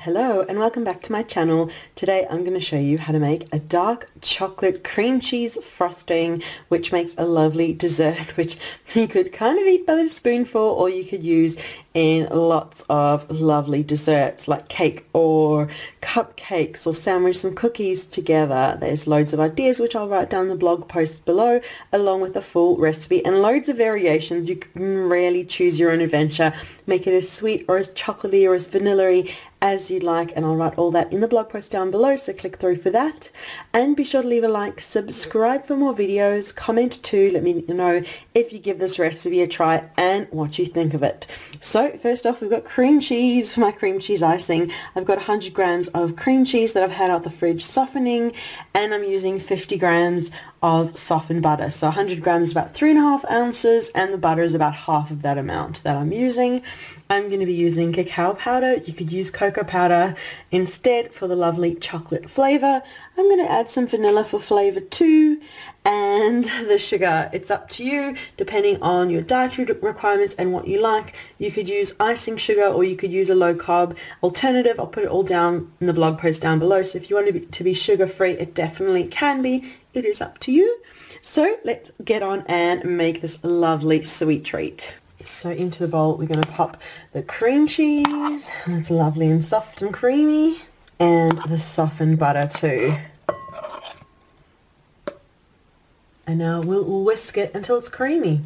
Hello and welcome back to my channel. Today I'm going to show you how to make a dark chocolate cream cheese frosting, which makes a lovely dessert which you could kind of eat by the spoonful, or you could use in lots of lovely desserts like cake or cupcakes, or sandwich some cookies together. There's loads of ideas which I'll write down in the blog post below, along with a full recipe and loads of variations. You can really choose your own adventure, make it as sweet or as chocolatey or as vanilla-y as you'd like, and I'll write all that in the blog post down below, so click through for that. And be sure to leave a like, subscribe for more videos, comment too, let me know if you give this recipe a try and what you think of it. So first off, we've got cream cheese for my cream cheese icing. I've got 100 grams of cream cheese that I've had out the fridge softening, and I'm using 50 grams of softened butter. So 100 grams is about 3.5 ounces, and the butter is about half of that amount that I'm using. I'm going to be using cacao powder. You could use cocoa powder instead for the lovely chocolate flavor. I'm going to add some vanilla for flavor too, and the sugar. It's up to you depending on your dietary requirements and what you like. You could use icing sugar, or you could use a low carb alternative. I'll put it all down in the blog post down below. So if you want to be sugar free, it definitely can be. It is up to you. So let's get on and make this lovely sweet treat. So into the bowl we're going to pop the cream cheese, that's lovely and soft and creamy, and the softened butter too. And now we'll whisk it until it's creamy.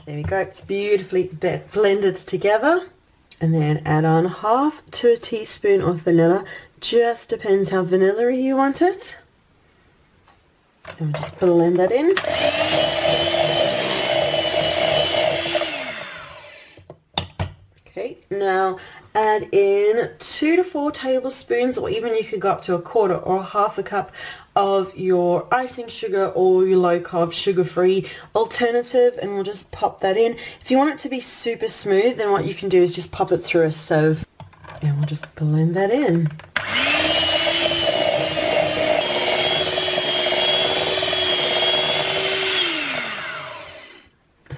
There we go, it's beautifully blended together. And then add on half to a teaspoon of vanilla. Just depends how vanilla-y you want it. And we'll just blend that in. Okay, now add in 2 to 4 tablespoons, or even you could go up to 1/4 or half a cup of your icing sugar or your low carb sugar-free alternative, and we'll just pop that in. If you want it to be super smooth, then what you can do is just pop it through a sieve, and we'll just blend that in.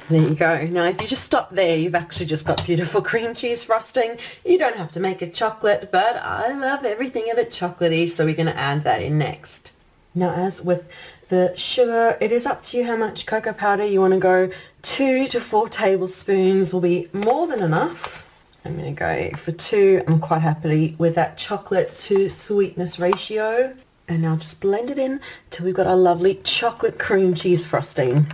There you go. Now if you just stop there, you've actually just got beautiful cream cheese frosting. You don't have to make it chocolate, but I love everything a bit chocolatey, so we're going to add that in next. Now as with the sugar, it is up to you how much cocoa powder you want to go. 2 to 4 tablespoons will be more than enough. I'm going to go for 2. I'm quite happily with that chocolate to sweetness ratio. And now just blend it in till we've got our lovely chocolate cream cheese frosting.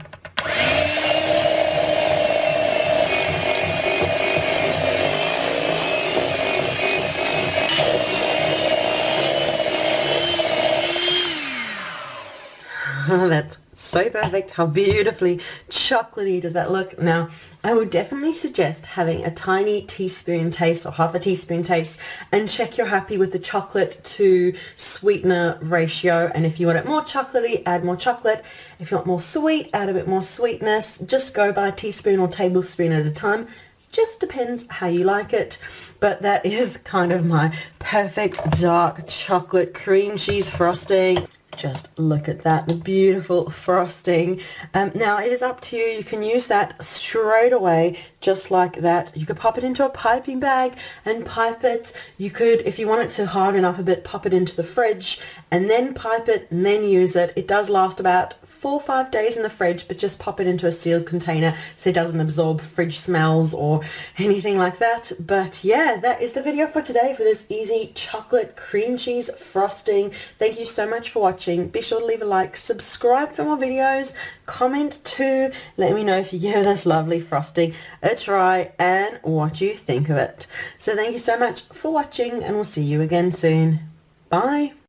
Oh, that's so perfect. How beautifully chocolatey does that look? Now, I would definitely suggest having a tiny teaspoon taste or half a teaspoon taste, and check you're happy with the chocolate to sweetener ratio. And if you want it more chocolatey, add more chocolate. If you want more sweet, add a bit more sweetness. Just go by a teaspoon or tablespoon at a time. Just depends how you like it. But that is kind of my perfect dark chocolate cream cheese frosting. Just look at that, the beautiful frosting. Now it is up to you. You can use that straight away, just like that. You could pop it into a piping bag and pipe it. You could, if you want it to harden up a bit, pop it into the fridge and then pipe it and then use it. It does last about 4 or 5 days in the fridge, but just pop it into a sealed container so it doesn't absorb fridge smells or anything like that. But yeah, that is the video for today for this easy chocolate cream cheese frosting. Thank you so much for watching. Be sure to leave a like, subscribe for more videos, comment too, let me know if you give this lovely frosting a try and what you think of it. So thank you so much for watching, and we'll see you again soon. Bye.